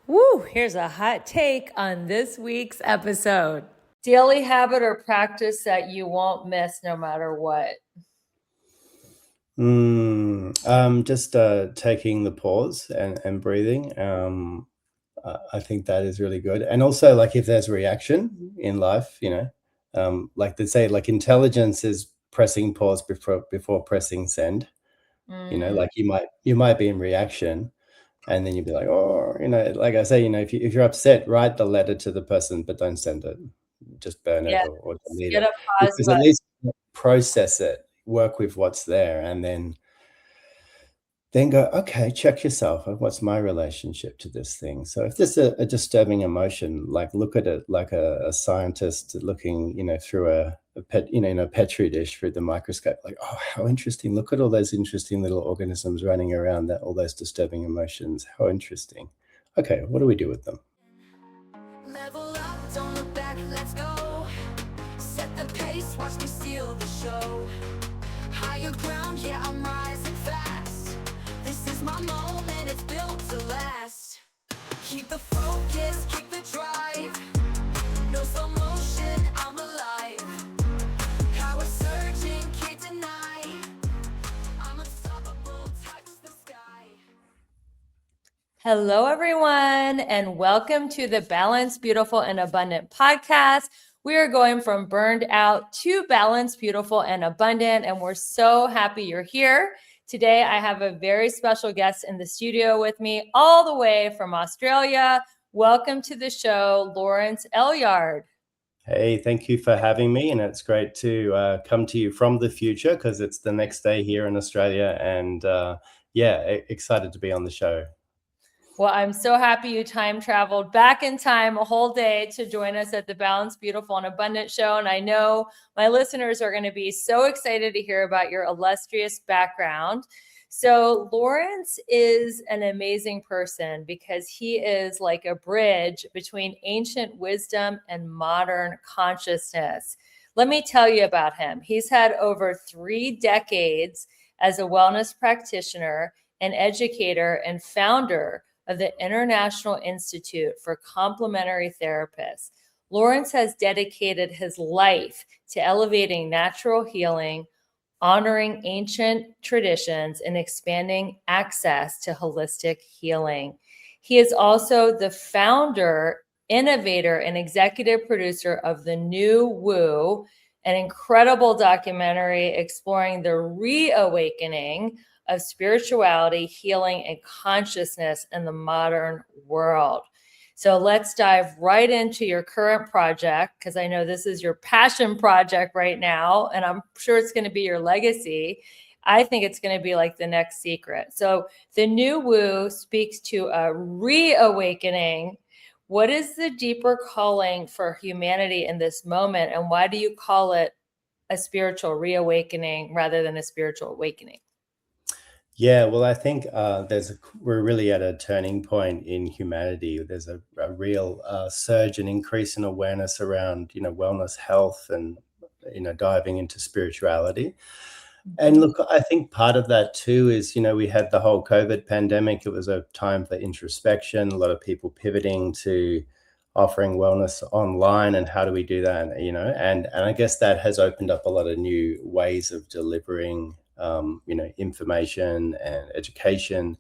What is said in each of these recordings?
Woo, here's a hot take on this week's episode. Daily habit or practice that you won't miss no matter what. Just taking the pause and breathing. I think that is really good. And also, like, if there's reaction in life, like they say, like intelligence is pressing pause before pressing send. Like you might be in reaction, and then you'd be like, oh, like I say, if you're upset, write the letter to the person, but don't send it. Just burn it Yes, or delete get it, a pause because at button. least process it, work with what's there, and then go, okay, check yourself. What's my relationship to this thing? So if there's a disturbing emotion, like look at it like a scientist looking, through a pet, in a petri dish through the microscope. Like, oh, how interesting! Look at all those interesting little organisms running around. That all those disturbing emotions. How interesting. Okay, what do we do with them? Level up, don't look back, let's go. Set the pace, watch me steal the show. Higher ground, yeah, I'm rising fast. This is my moment, it's built to last. Keep the focus, keep the drive. No slow motion, I'm alive. Power surging, can't deny. I'm unstoppable, touch the sky. Hello, everyone, and welcome to the Balanced, Beautiful, and Abundant podcast. We are going from burned out to balanced, beautiful, and abundant, and we're so happy you're here. Today, I have a very special guest in the studio with me, all the way from Australia. Welcome to the show, Lawrence Ellyard. Hey, thank you for having me, and it's great to come to you from the future because it's the next day here in Australia, and excited to be on the show. Well, I'm so happy you time traveled back in time a whole day to join us at the Balanced, Beautiful, and Abundant show. And I know my listeners are going to be so excited to hear about your illustrious background. So, Lawrence is an amazing person because he is like a bridge between ancient wisdom and modern consciousness. Let me tell you about him. He's had over 3 decades as a wellness practitioner, an educator, and founder of the International Institute for Complementary Therapists. Lawrence has dedicated his life to elevating natural healing, honoring ancient traditions, and expanding access to holistic healing. He is also the founder, innovator, and executive producer of The New Woo, an incredible documentary exploring the reawakening of spirituality, healing, and consciousness in the modern world. So let's dive right into your current project, because I know this is your passion project right now, and I'm sure it's going to be your legacy. I think it's going to be like the next secret. So the New Woo speaks to a reawakening. What is the deeper calling for humanity in this moment, and why do you call it a spiritual reawakening rather than a spiritual awakening? Yeah, well, I think we're really at a turning point in humanity. There's a real surge and increase in awareness around, wellness, health, and diving into spirituality. And look, I think part of that too is, we had the whole COVID pandemic. It was a time for introspection, a lot of people pivoting to offering wellness online, and how do we do that, and I guess that has opened up a lot of new ways of delivering, information and education.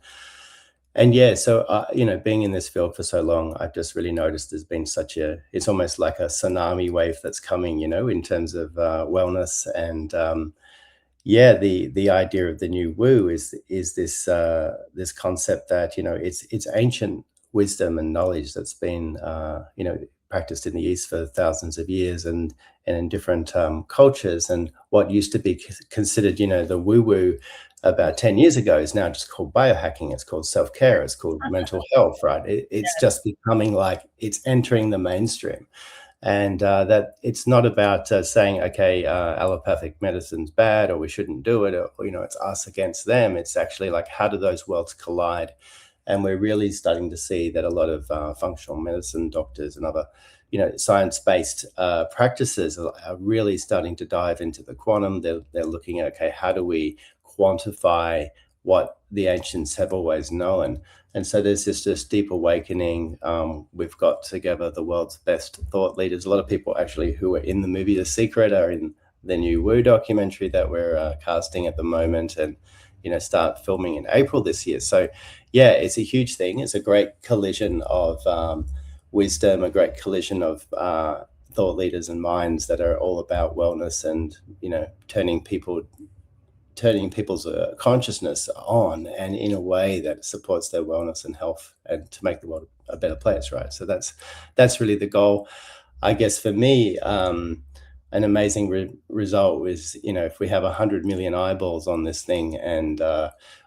And yeah, so, being in this field for so long, I've just really noticed there's been it's almost like a tsunami wave that's coming, in terms of wellness. And yeah, the idea of the new woo is this concept that, it's ancient wisdom and knowledge that's been practiced in the East for thousands of years, and in different cultures. And what used to be considered, the woo woo about 10 years ago is now just called biohacking. It's called self-care. It's called mental health, right? It's just becoming like it's entering the mainstream. And that it's not about saying, okay, allopathic medicine's bad or we shouldn't do it, or it's us against them. It's actually like, how do those worlds collide? And we're really starting to see that a lot of functional medicine doctors and other, science-based practices are really starting to dive into the quantum. They're looking at, okay, how do we quantify what the ancients have always known. And so there's this deep awakening. We've got together the world's best thought leaders. A lot of people actually who are in the movie The Secret are in the new Wu documentary that we're casting at the moment, and start filming in April this year. So yeah, it's a huge thing. It's a great collision of wisdom, a great collision of thought leaders and minds that are all about wellness and turning people's consciousness on, and in a way that supports their wellness and health, and to make the world a better place, right? So that's really the goal, I guess. For me, an amazing result was, if we have 100 million eyeballs on this thing, and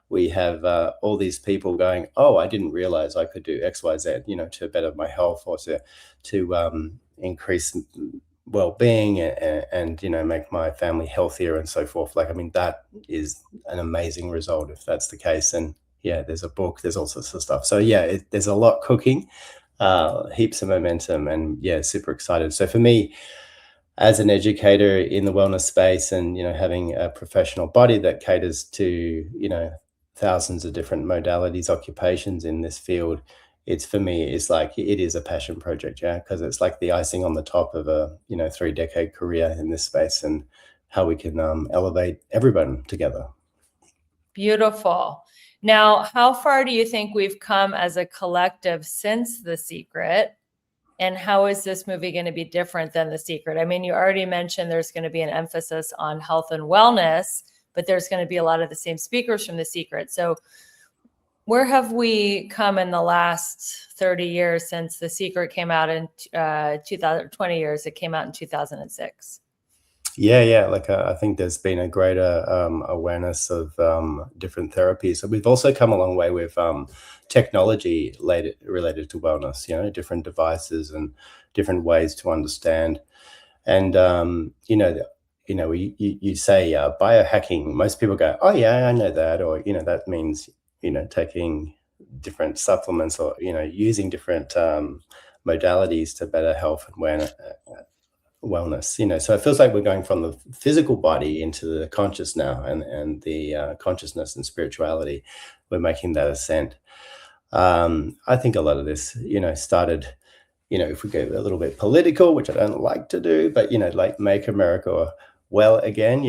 we have all these people going, oh, I didn't realize I could do XYZ, to better my health, or to increase well-being, and make my family healthier and so forth. That is an amazing result if that's the case. And yeah, there's a book, there's all sorts of stuff. So yeah, there's a lot cooking, heaps of momentum, and yeah, super excited. So for me, as an educator in the wellness space, and having a professional body that caters to thousands of different modalities, occupations in this field, for me, it's like, it is a passion project, yeah, because it's like the icing on the top of a 3-decade career in this space, and how we can elevate everyone together. Beautiful. Now, how far do you think we've come as a collective since The Secret? And how is this movie going to be different than The Secret? I mean, you already mentioned there's going to be an emphasis on health and wellness, but there's going to be a lot of the same speakers from The Secret. So where have we come in the last 30 years since The Secret came out in 2020 years? It came out in 2006. Yeah. I think there's been a greater awareness of different therapies. So we've also come a long way with technology related to wellness, different devices and different ways to understand. And you say biohacking. Most people go, oh yeah, I know that, or that means taking different supplements, or using different modalities to better health and wellness. So it feels like we're going from the physical body into the conscious now, and the consciousness and spirituality. We're making that ascent. I think a lot of this started, if we go a little bit political, which I don't like to do, but like make America well again.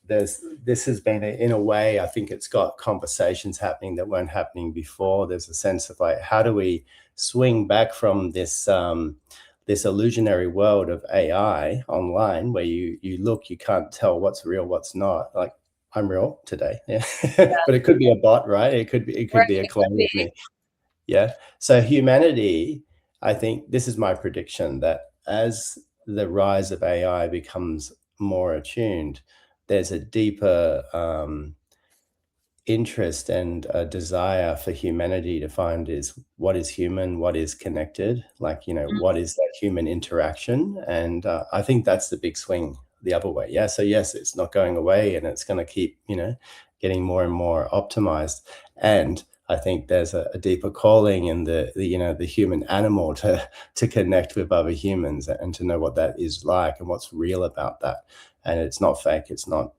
This has been, in a way, I think it's got conversations happening that weren't happening before. There's a sense of like, how do we swing back from this illusionary world of AI online, where you look, you can't tell what's real, what's not. Like, I'm real today, yeah. But it could be a bot, right? It could be a clone of me. Yeah. So humanity, I think this is my prediction, that as the rise of AI becomes more attuned, there's a deeper interest and a desire for humanity to find what is human, what is connected, what is that human interaction. And I think that's the big swing the other way. Yeah. So yes, it's not going away, and it's going to keep, getting more and more optimized. And I think there's a deeper calling in the human animal to connect with other humans, and to know what that is like, and what's real about that. And it's not fake. It's not,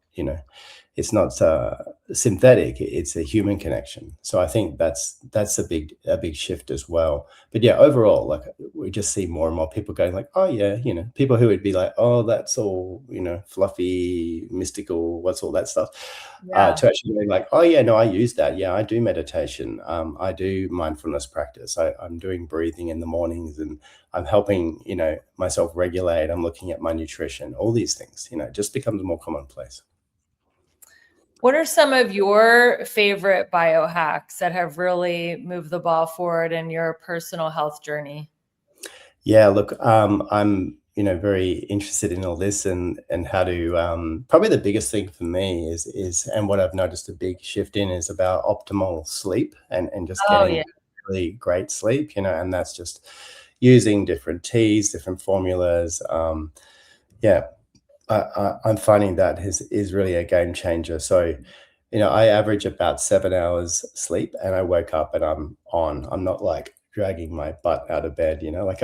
it's not synthetic. It's a human connection. So I think that's a big shift as well. But yeah, overall, we just see more and more people going like, oh yeah, people who would be like, oh, that's all, fluffy, mystical, what's all that stuff, Yeah. to actually be like, oh yeah, no, I use that. Yeah, I do meditation. I do mindfulness practice. I'm doing breathing in the mornings, and I'm helping, myself regulate. I'm looking at my nutrition. All these things, just becomes more commonplace. What are some of your favorite biohacks that have really moved the ball forward in your personal health journey? Yeah, look, I'm very interested in all this, and how to probably the biggest thing for me is and what I've noticed a big shift in is about optimal sleep, and just getting really great sleep, and that's just using different teas, different formulas. Yeah, I'm finding that is really a game changer. So, I average about 7 hours sleep, and I wake up and I'm on. I'm not like dragging my butt out of bed, like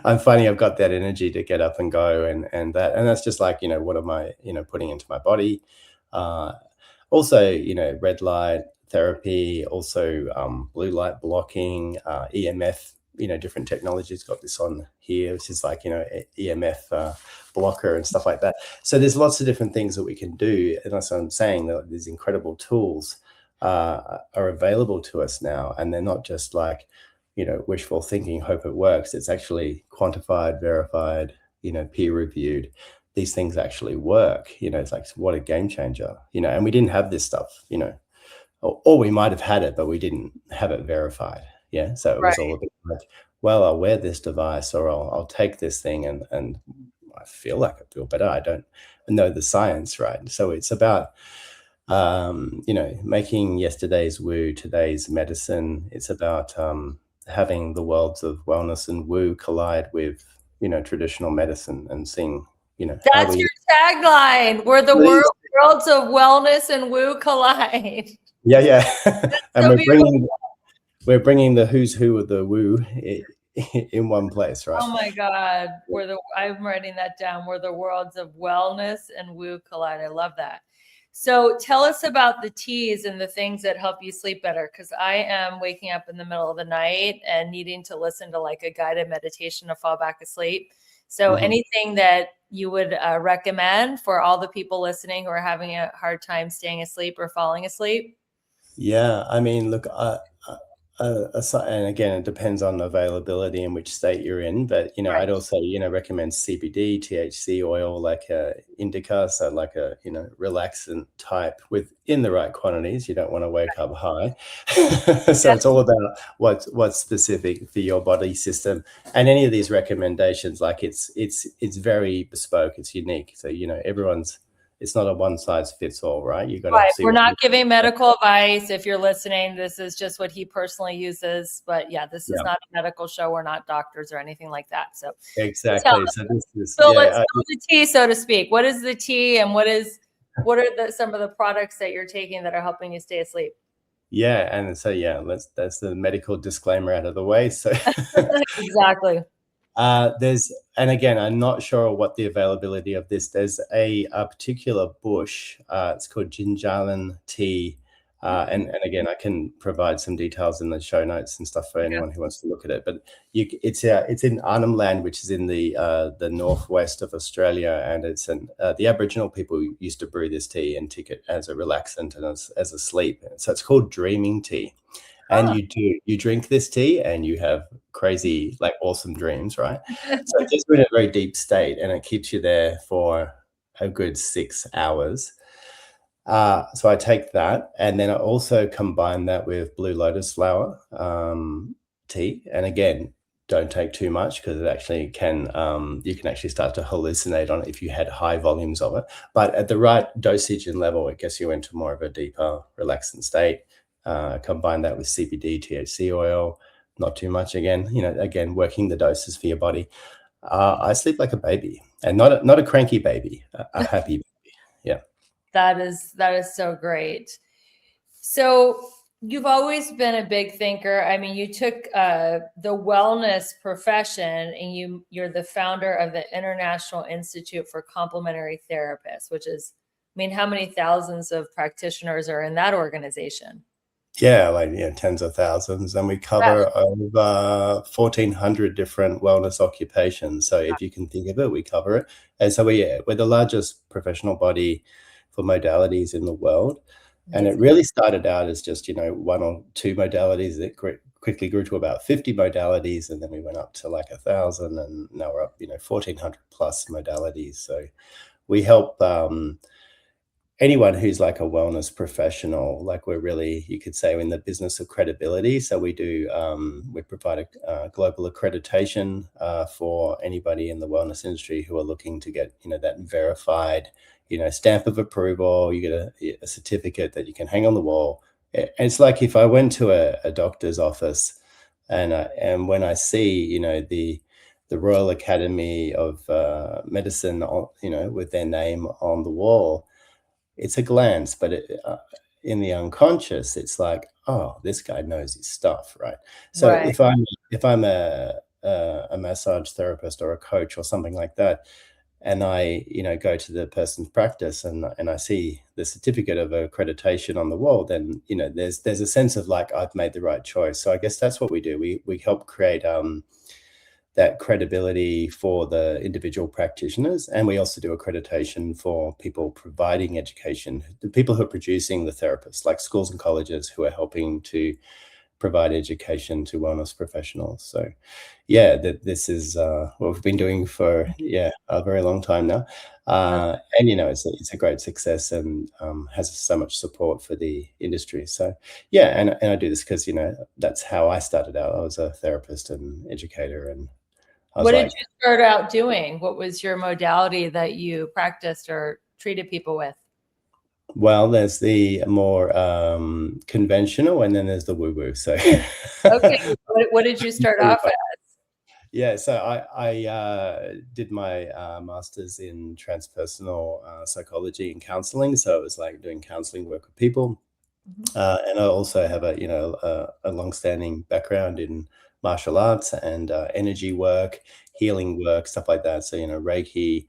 I'm finding I've got that energy to get up and go, and that's just like, what am I, putting into my body? Also, red light therapy, also blue light blocking, EMF, different technologies. Got this on here, which is like, EMF blocker and stuff like that. So there's lots of different things that we can do. And that's what I'm saying, that these incredible tools are available to us now. And they're not just like, wishful thinking, hope it works. It's actually quantified, verified, peer reviewed. These things actually work. It's like, what a game changer. And we didn't have this stuff, or we might have had it, but we didn't have it verified. Yeah. So it was all a bit like, well, I'll wear this device, or I'll take this thing, and I feel like I feel better. I don't know the science, right? So it's about making yesterday's woo today's medicine. It's about having the worlds of wellness and woo collide with traditional medicine, and seeing how That's we your tagline. We're the Please. worlds of wellness and woo collide. Yeah. And so we're bringing the who's who of the woo in one place, right? Oh my God. I'm writing that down. We're the worlds of wellness and woo collide. I love that. So tell us about the teas and the things that help you sleep better. Because I am waking up in the middle of the night and needing to listen to like a guided meditation to fall back asleep. So anything that you would recommend for all the people listening who are having a hard time staying asleep or falling asleep? Yeah, I mean, look, and again, it depends on availability and which state you're in. But I'd also recommend CBD, THC oil, like indica, so like a relaxant type within the right quantities. You don't want to wake up high. So it's all about what's specific for your body system. And any of these recommendations, like it's very bespoke. It's unique. So it's not a one size fits all, right? You got to see. We're not giving medical advice. If you're listening, this is just what he personally uses. But yeah, this is not a medical show. We're not doctors or anything like that. So exactly. So this is let's spill the tea, so to speak. What is the tea, and what are some of the products that you're taking that are helping you stay asleep? Yeah, and so that's the medical disclaimer out of the way. So exactly. And again, I'm not sure what the availability of this. There's a particular bush. It's called gingerlin tea, and again, I can provide some details in the show notes and stuff for anyone who wants to look at it. But it's in Arnhem Land, which is in the northwest of Australia, and it's the Aboriginal people used to brew this tea and take it as a relaxant and as a sleep. So it's called dreaming tea. And you drink this tea and you have crazy, like awesome dreams, right? So it gets you in a very deep state, and it keeps you there for a good 6 hours. So I take that, and then I also combine that with blue lotus flower tea. And again, don't take too much, because it actually can, you can actually start to hallucinate on it if you had high volumes of it. But at the right dosage and level, it gets you into more of a deeper, relaxing state. Combine that with CBD, THC oil, not too much. Again, working the doses for your body. I sleep like a baby, and not a cranky baby, a happy baby. Yeah. That is so great. So you've always been a big thinker. I mean, you took the wellness profession, and you're the founder of the International Institute for Complementary Therapists, which is, I mean, how many thousands of practitioners are in that organization? Yeah, tens of thousands, and we cover over 1,400 different wellness occupations. So if you can think of it, we cover it. And so we're the largest professional body for modalities in the world. And it really started out as just, one or two modalities. It quickly grew to about 50 modalities, and then we went up to like 1,000, and now we're up, 1,400 plus modalities. So we help anyone who's like a wellness professional. Like, we're really, you could say, in the business of credibility. So we provide a global accreditation for anybody in the wellness industry who are looking to get, that verified, stamp of approval. You get a certificate that you can hang on the wall. It's like if I went to a doctor's office, and when I see, the Royal Academy of Medicine, with their name on the wall, it's a glance, but in the unconscious, it's like, oh, this guy knows his stuff, right? So if I'm a massage therapist or a coach or something like that, and I, go to the person's practice and I see the certificate of accreditation on the wall, then, there's a sense of like, I've made the right choice. So I guess that's what we do. We help create that credibility for the individual practitioners, and we also do accreditation for people providing education, the people who are producing the therapists, like schools and colleges who are helping to provide education to wellness professionals. So yeah, this is what we've been doing for a very long time now, and it's a great success, and has so much support for the industry. So yeah, and I do this because that's how I started out. I was a therapist and educator, and I was What did like, you start out doing? What was your modality that you practiced or treated people with? well, there's the more conventional, and then there's the woo-woo. So Okay, what did you start off at? yeah, so I did my master's in transpersonal psychology and counseling. So it was like doing counseling work with people. And I also have a long-standing background in martial arts and energy work, healing work, stuff like that. So, Reiki,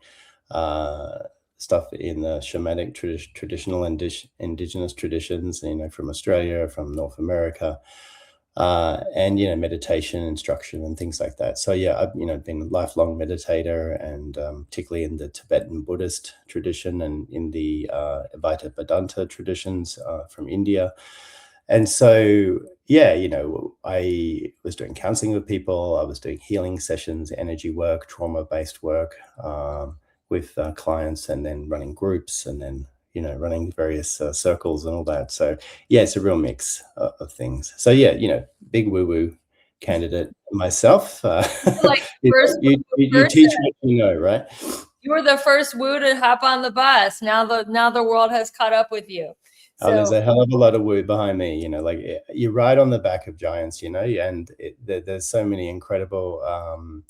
uh, stuff in the shamanic traditional indigenous traditions, from Australia, from North America, and meditation instruction and things like that. So yeah, I've been a lifelong meditator, and particularly in the Tibetan Buddhist tradition and in the Advaita Vedanta traditions from India. And so yeah, I was doing counseling with people, I was doing healing sessions, energy work, trauma-based work, with clients, and then running groups, and then running various circles and all that. So yeah, it's a real mix of things. So yeah, big woo-woo candidate myself. Like first You teach what you know, right? You were the first woo to hop on the bus. Now the world has caught up with you. Oh, there's a hell of a lot of woo behind me. Like you ride on the back of giants, and there's so many incredible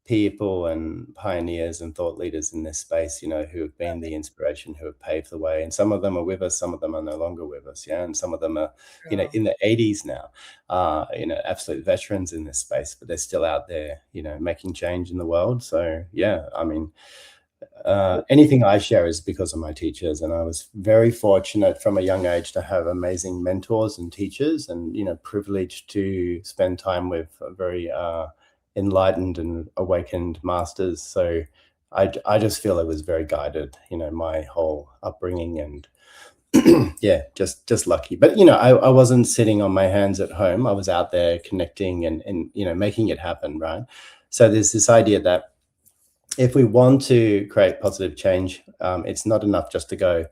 people and pioneers and thought leaders in this space, who have been the inspiration, who have paved the way. And some of them are with us, some of them are no longer with us. Yeah. And some of them are, in the 80s now, absolute veterans in this space, but they're still out there, making change in the world. So yeah, I mean, anything I share is because of my teachers, and I was very fortunate from a young age to have amazing mentors and teachers, and privileged to spend time with very enlightened and awakened masters. So I just feel it was very guided, my whole upbringing, and yeah, just lucky. But I wasn't sitting on my hands at home. I was out there connecting and making it happen, right? So there's this idea that if we want to create positive change, it's not enough just to go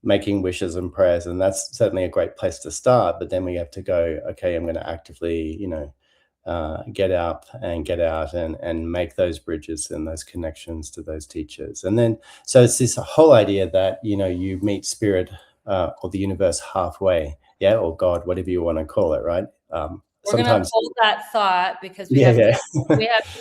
making wishes and prayers, and that's certainly a great place to start. But then we have to go, okay, I'm going to actively, get out and make those bridges and those connections to those teachers. And then, so it's this whole idea that you meet spirit or the universe halfway, yeah, or God, whatever you want to call it, right? We're going to hold that thought because we have to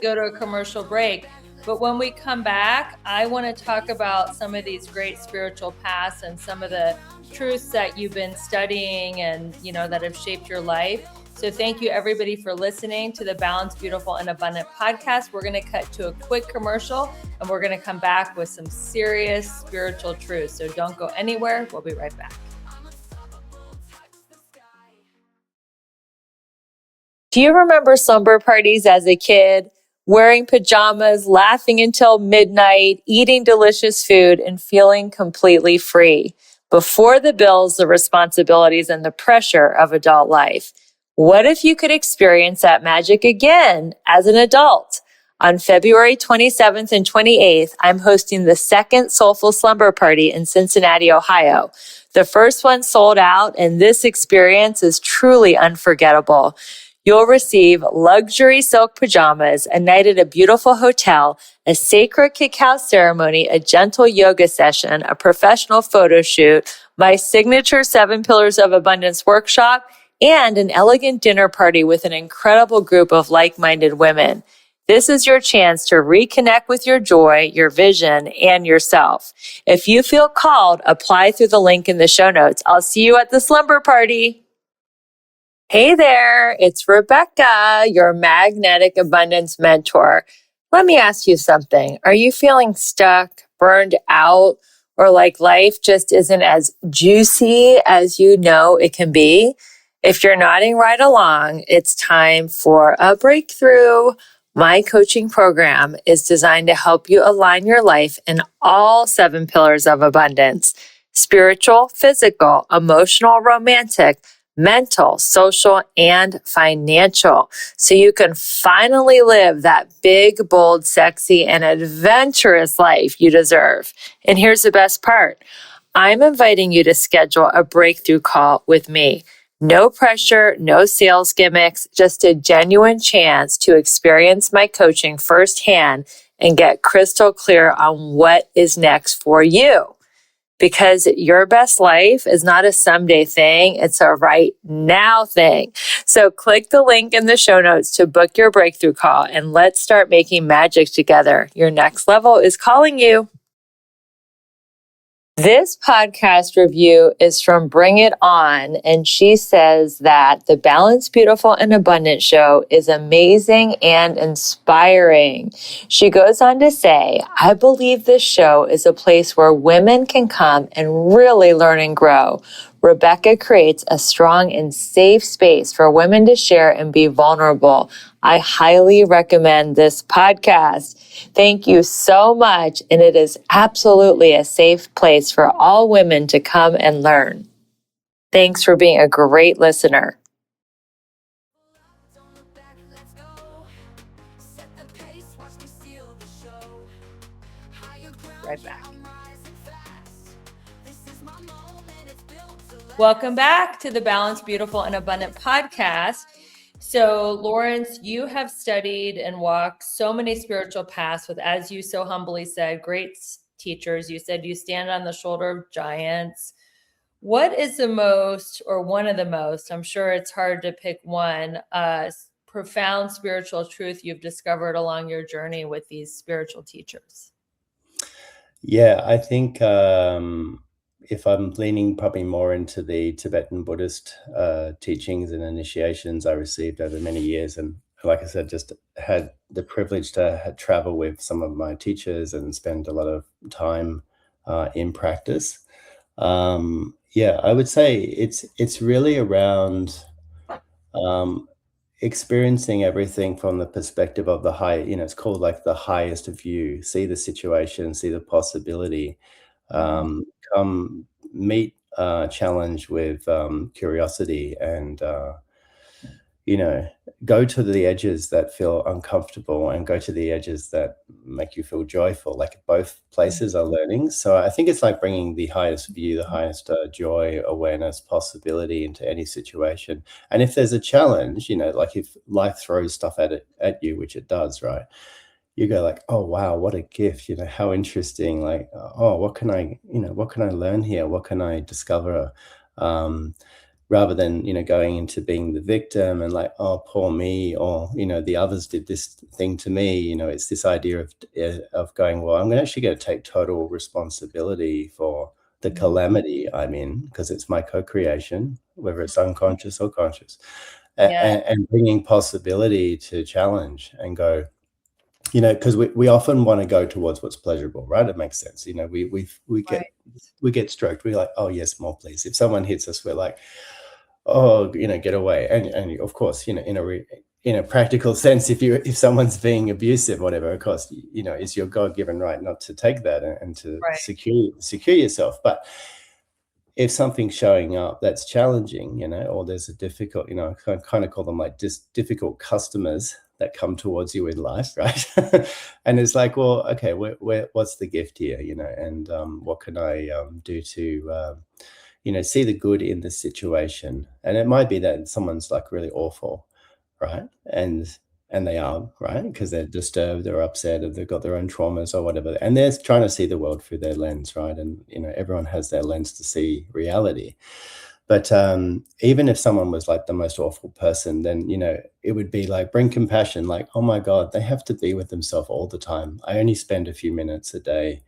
go to a commercial break. But when we come back, I want to talk about some of these great spiritual paths and some of the truths that you've been studying and, that have shaped your life. So thank you everybody for listening to the Balanced, Beautiful, and Abundant podcast. We're going to cut to a quick commercial, and we're going to come back with some serious spiritual truths. So don't go anywhere. We'll be right back. Do you remember slumber parties as a kid? Wearing pajamas, laughing until midnight, eating delicious food, and feeling completely free before the bills, the responsibilities, and the pressure of adult life. What if you could experience that magic again as an adult? On February 27th and 28th, I'm hosting the second Soulful Slumber Party in Cincinnati, Ohio. The first one sold out, and this experience is truly unforgettable. You'll receive luxury silk pajamas, a night at a beautiful hotel, a sacred cacao ceremony, a gentle yoga session, a professional photo shoot, my signature 7 Pillars of Abundance workshop, and an elegant dinner party with an incredible group of like-minded women. This is your chance to reconnect with your joy, your vision, and yourself. If you feel called, apply through the link in the show notes. I'll see you at the slumber party. Hey there, it's Rebecca, your magnetic abundance mentor. Let me ask you something. Are you feeling stuck, burned out, or like life just isn't as juicy as you know it can be? If you're nodding right along, it's time for a breakthrough. My coaching program is designed to help you align your life in all 7 pillars of abundance: spiritual, physical, emotional, romantic, mental, social, and financial, so you can finally live that big, bold, sexy, and adventurous life you deserve. And here's the best part. I'm inviting you to schedule a breakthrough call with me. No pressure, no sales gimmicks, just a genuine chance to experience my coaching firsthand and get crystal clear on what is next for you. Because your best life is not a someday thing, it's a right now thing. So click the link in the show notes to book your breakthrough call and let's start making magic together. Your next level is calling you. This podcast review is from Bring It On, and she says that the Balanced, Beautiful, and Abundant show is amazing and inspiring. She goes on to say, I believe this show is a place where women can come and really learn and grow. Rebecca creates a strong and safe space for women to share and be vulnerable. I highly recommend this podcast. Thank you so much, and it is absolutely a safe place for all women to come and learn. Thanks for being a great listener. Don't look back, let's go. Set the pace, watch me steal the show. Higher ground, Right back. I'm rising fast. This is my moment, it's built to last. Welcome back to the Balanced, Beautiful, and Abundant podcast. So, Lawrence, you have studied and walked so many spiritual paths with, as you so humbly said, great teachers. You said you stand on the shoulder of giants. What is the most, or one of the most, I'm sure it's hard to pick one, profound spiritual truth you've discovered along your journey with these spiritual teachers? Yeah, I think if I'm leaning probably more into the Tibetan Buddhist teachings and initiations I received over many years, and like I said, just had the privilege to travel with some of my teachers and spend a lot of time in practice. Yeah, I would say it's really around experiencing everything from the perspective of the high, it's called like the highest view. See the situation, see the possibility, come meet challenge with curiosity, and go to the edges that feel uncomfortable and go to the edges that make you feel joyful. Like both places are learning. So I think it's like bringing the highest view, the highest joy, awareness, possibility into any situation. And if there's a challenge, like if life throws stuff at you, which it does, right? You go like, oh wow, what a gift, how interesting. Like, oh, what can I learn here? What can I discover? Rather than going into being the victim and like, oh, poor me, or the others did this thing to me. It's this idea of going, well, I'm actually going to take total responsibility for the calamity I'm in, because it's my co-creation, whether it's unconscious or conscious. And bringing possibility to challenge and go, because we often want to go towards what's pleasurable, right? It makes sense. We get stroked. We're like, oh yes, more please. If someone hits us, we're like, oh, get away. And of course, in a practical sense, if someone's being abusive, whatever, of course, it's your God-given right not to take that and to secure yourself. But if something's showing up that's challenging, or there's a difficult, I kind of call them like just difficult customers that come towards you in life, right? And it's like, well, okay, what's the gift here, and what can I do to, see the good in the situation? And it might be that someone's like really awful, right? And they are, right? Because they're disturbed, they're upset, or they've got their own traumas or whatever, and they're trying to see the world through their lens, right? And everyone has their lens to see reality. But even if someone was like the most awful person, then, it would be like, bring compassion, like, oh my God, they have to be with themselves all the time. I only spend a few minutes a day.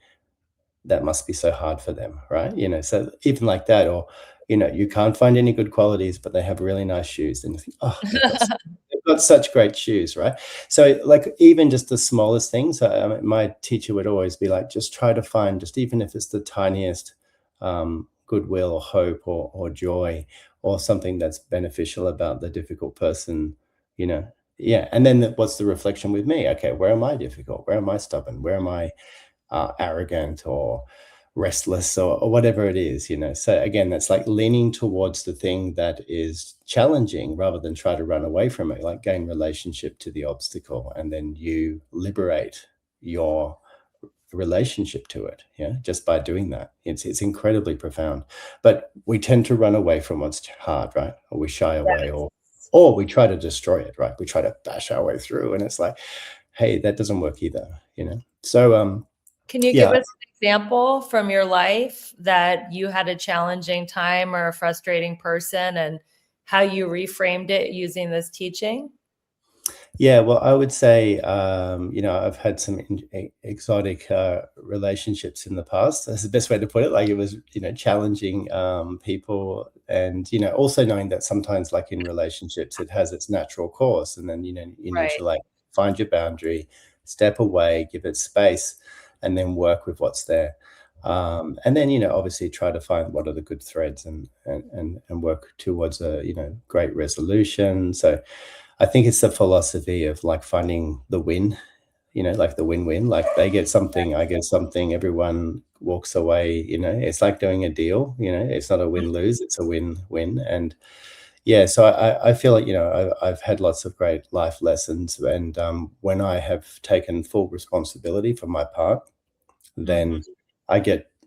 That must be so hard for them, right? So even like that, or, you can't find any good qualities, but they have really nice shoes, and you think, oh, they've got such great shoes, right? So like even just the smallest things, my teacher would always be like, just try to find, just even if it's the tiniest goodwill or hope or joy or something that's beneficial about the difficult person, you know. Yeah. And then what's the reflection with me? Okay, where am I difficult? Where am I stubborn? Where am I arrogant or restless or whatever it is, So again, that's like leaning towards the thing that is challenging rather than try to run away from it, like gain relationship to the obstacle, and then you liberate your relationship to it, just by doing that. It's incredibly profound. But we tend to run away from what's hard, right? Or we shy away, or we try to destroy it, right? We try to bash our way through, and it's like, hey, that doesn't work either, So Can you give yeah. us an example from your life that you had a challenging time or a frustrating person and how you reframed it using this teaching? Yeah, well, I would say, I've had some exotic relationships in the past. That's the best way to put it. Like it was, challenging people, and also knowing that sometimes, like in relationships, it has its natural course, and then you need Right. to like find your boundary, step away, give it space, and then work with what's there. And then obviously try to find what are the good threads, and work towards a great resolution. So I think it's the philosophy of like finding the win, like the win-win, like they get something, I get something, everyone walks away, it's like doing a deal, it's not a win-lose, it's a win-win. And yeah, so I feel like, I've had lots of great life lessons. And when I have taken full responsibility for my part, Mhm. then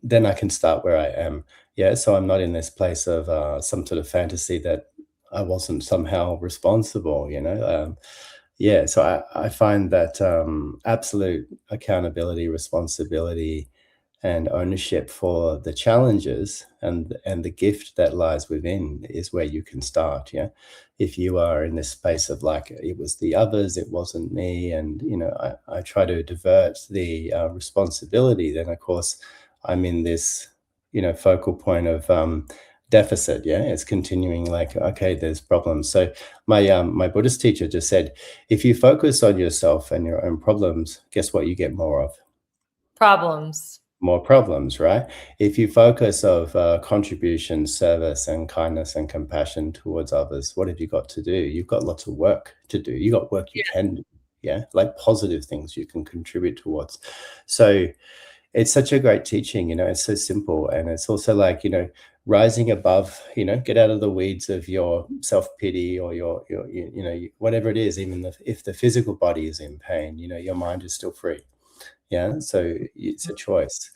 then I can start where I am. Yeah, so I'm not in this place of some sort of fantasy that I wasn't somehow responsible, yeah, so I find that absolute accountability, responsibility, and ownership for the challenges and the gift that lies within is where you can start. Yeah, if you are in this space of like it was the others, it wasn't me, and I try to divert the responsibility, then of course I'm in this focal point of deficit. Yeah, it's continuing, like, okay, there's problems. So my Buddhist teacher just said, if you focus on yourself and your own problems, guess what you get more of? Problems. More problems, right? If you focus of contribution, service, and kindness and compassion towards others, what have you got to do? You've got lots of work to do. You got work you Yeah. can do, yeah, like positive things you can contribute towards. So it's such a great teaching, it's so simple. And it's also like, rising above, get out of the weeds of your self-pity or your whatever it is, even if the physical body is in pain, your mind is still free. Yeah, so it's a choice.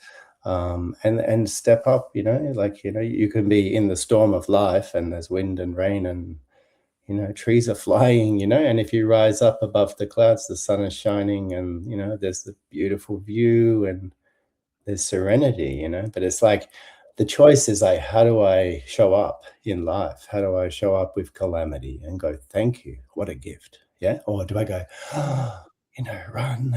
And step up, like, you can be in the storm of life and there's wind and rain and, trees are flying, and if you rise up above the clouds, the sun is shining and, there's the beautiful view and there's serenity, but it's like the choice is like, how do I show up in life? How do I show up with calamity and go, thank you, what a gift? Yeah. Or do I go, oh, run?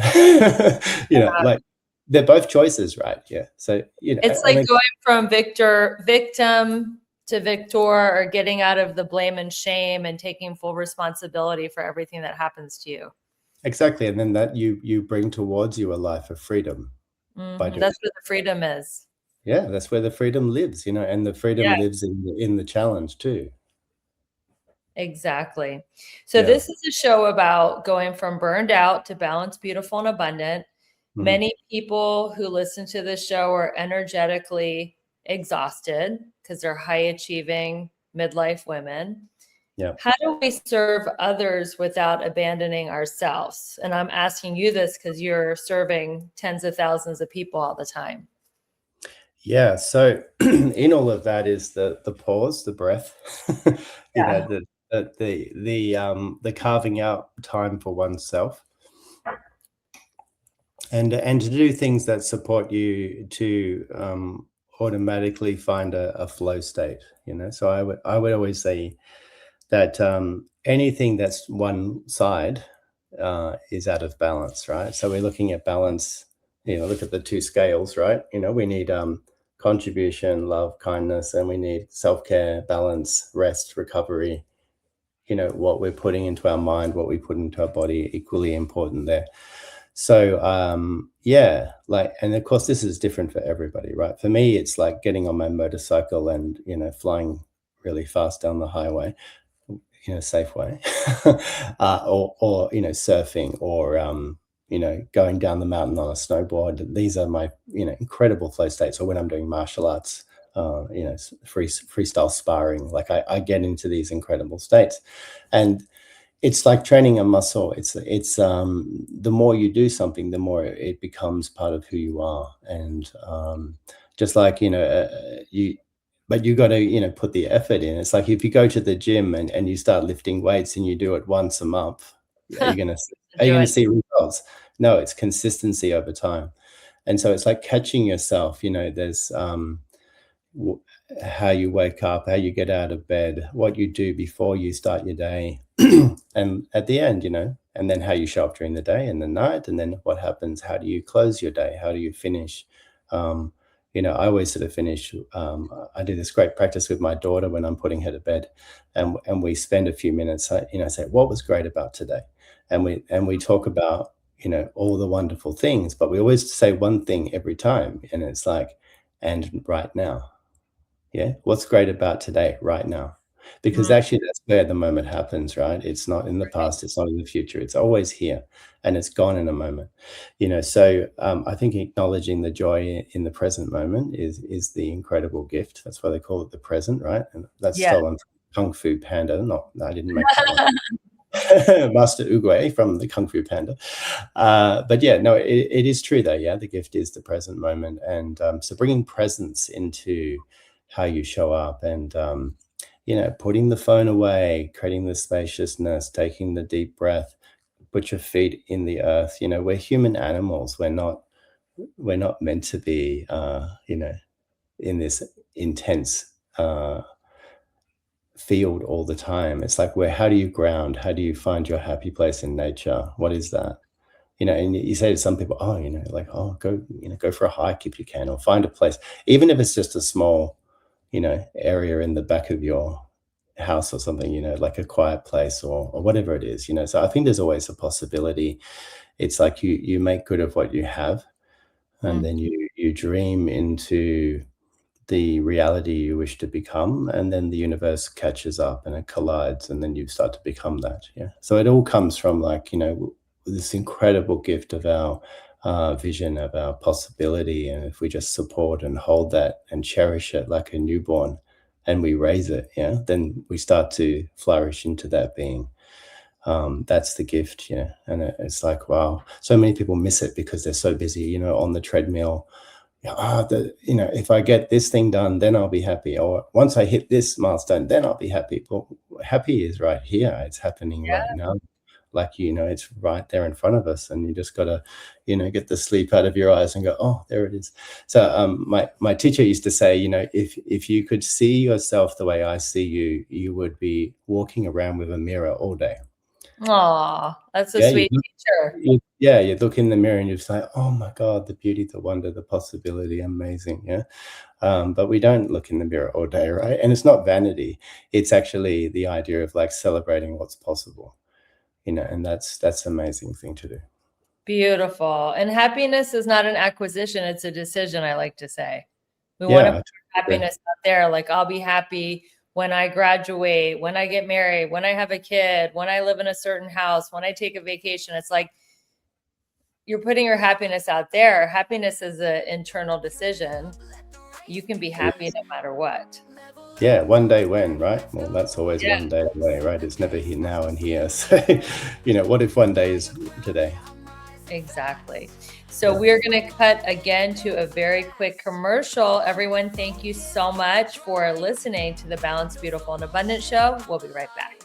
Like they're both choices, right? Yeah. So, It's and like going from victim to victor, or getting out of the blame and shame and taking full responsibility for everything that happens to you. exactly. And then that you bring towards you a life of freedom by doing. That's where the freedom is. Yeah, that's where the freedom lives, and the freedom Yeah, lives in the challenge too. exactly. So Yeah. this is a show about going from burned out to balanced, beautiful, and abundant. Mhm. Many people who listen to this show are energetically exhausted because they're high achieving midlife women. Yeah. How do we serve others without abandoning ourselves? And I'm asking you this because you're serving tens of thousands of people all the time. Yeah, so in all of that is the pause, the breath, Yeah. the carving out time for oneself, and to do things that support you to automatically find a flow state. So I would always say that anything that's one side is out of balance, right? So we're looking at balance. Look at the two scales, right? We need contribution, love, kindness, and we need self-care, balance, rest, recovery. What we're putting into our mind, what we put into our body, equally important there. So yeah, and of course this is different for everybody, right? For me, it's like getting on my motorcycle and flying really fast down the highway, safe way, or surfing, or going down the mountain on a snowboard. These are my incredible flow states. Or when I'm doing martial arts, freestyle sparring, like I get into these incredible states. And it's like training a muscle. It's the more you do something, the more it becomes part of who you are. And just like but you got to put the effort in. It's like if you go to the gym and you start lifting weights and you do it once a month, are you gonna see results? No, it's consistency over time. And so it's like catching yourself. There's how you wake up, how you get out of bed, what you do before you start your day, and at the end, and then how you show up during the day and the night, and then what happens, how do you close your day, how do you finish? I always sort of finish, I do this great practice with my daughter when I'm putting her to bed, and we spend a few minutes, say, what was great about today? And we talk about, all the wonderful things, but we always say one thing every time, and it's like, and right now. Yeah. What's great about today, right now? Because actually that's where the moment happens, right? It's not in the past, it's not in the future. It's always here, and it's gone in a moment. So I think acknowledging the joy in the present moment is the incredible gift. That's why they call it the present, right? And that's stolen from Kung Fu Panda. I didn't make that one. Master Oogway from the Kung Fu Panda. But yeah, no, it is true though. Yeah, the gift is the present moment. And so bringing presence into how you show up, and putting the phone away, creating the spaciousness, taking the deep breath, put your feet in the earth. We're human animals. We're not meant to be in this intense field all the time. It's like, how do you ground? How do you find your happy place in nature? What is that? And you say to some people, go for a hike if you can, or find a place, even if it's just a small area in the back of your house or something, like a quiet place, or whatever it is, So I think there's always a possibility. It's like you make good of what you have, and then you dream into the reality you wish to become, and then the universe catches up and it collides, and then you start to become that. Yeah. So it all comes from this incredible gift of our vision, of our possibility. And if we just support and hold that and cherish it like a newborn, and we raise it, then we start to flourish into that being. That's the gift. And it's like, wow, so many people miss it because they're so busy, on the treadmill. If I get this thing done, then I'll be happy. Or once I hit this milestone, then I'll be happy. Well, happy is right here. It's happening right now. Like, it's right there in front of us, and you just got to, get the sleep out of your eyes and go, oh, there it is. So my teacher used to say, if you could see yourself the way I see you, you would be walking around with a mirror all day. Aw, that's a sweet teacher. You look in the mirror and you're just like, oh my God, the beauty, the wonder, the possibility, amazing. Yeah. But we don't look in the mirror all day, right? And it's not vanity. It's actually the idea of like celebrating what's possible, and that's an amazing thing to do. Beautiful. And happiness is not an acquisition, it's a decision, I like to say. We want to put happiness out there. Like, I'll be happy when I graduate, when I get married, when I have a kid, when I live in a certain house, when I take a vacation. It's like you're putting your happiness out there. Happiness is an internal decision. You can be happy no matter what. Yeah, one day when, right? Well, that's always one day away, right? It's never here, now and here. So, what if one day is today? Exactly. So we're going to cut again to a very quick commercial. Everyone, thank you so much for listening to the Balanced, Beautiful, and Abundant show. We'll be right back.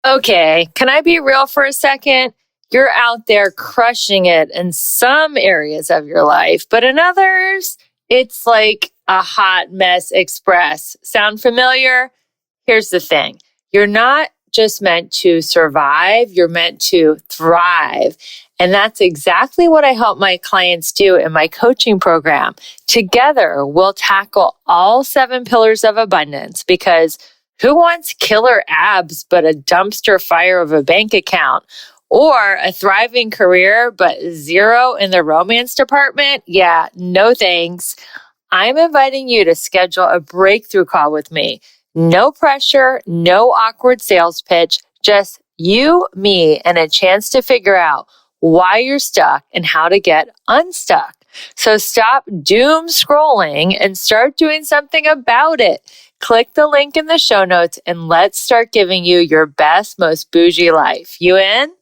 Okay, can I be real for a second? You're out there crushing it in some areas of your life, but in others, it's like a hot mess express. Sound familiar? Here's the thing. You're not just meant to survive, you're meant to thrive. And that's exactly what I help my clients do in my coaching program. Together, we'll tackle all 7 pillars of abundance, because who wants killer abs but a dumpster fire of a bank account? Or a thriving career but zero in the romance department? Yeah, no thanks. I'm inviting you to schedule a breakthrough call with me. No pressure, no awkward sales pitch, just you, me, and a chance to figure out why you're stuck and how to get unstuck. So stop doom scrolling and start doing something about it. Click the link in the show notes and let's start giving you your best, most bougie life. You in?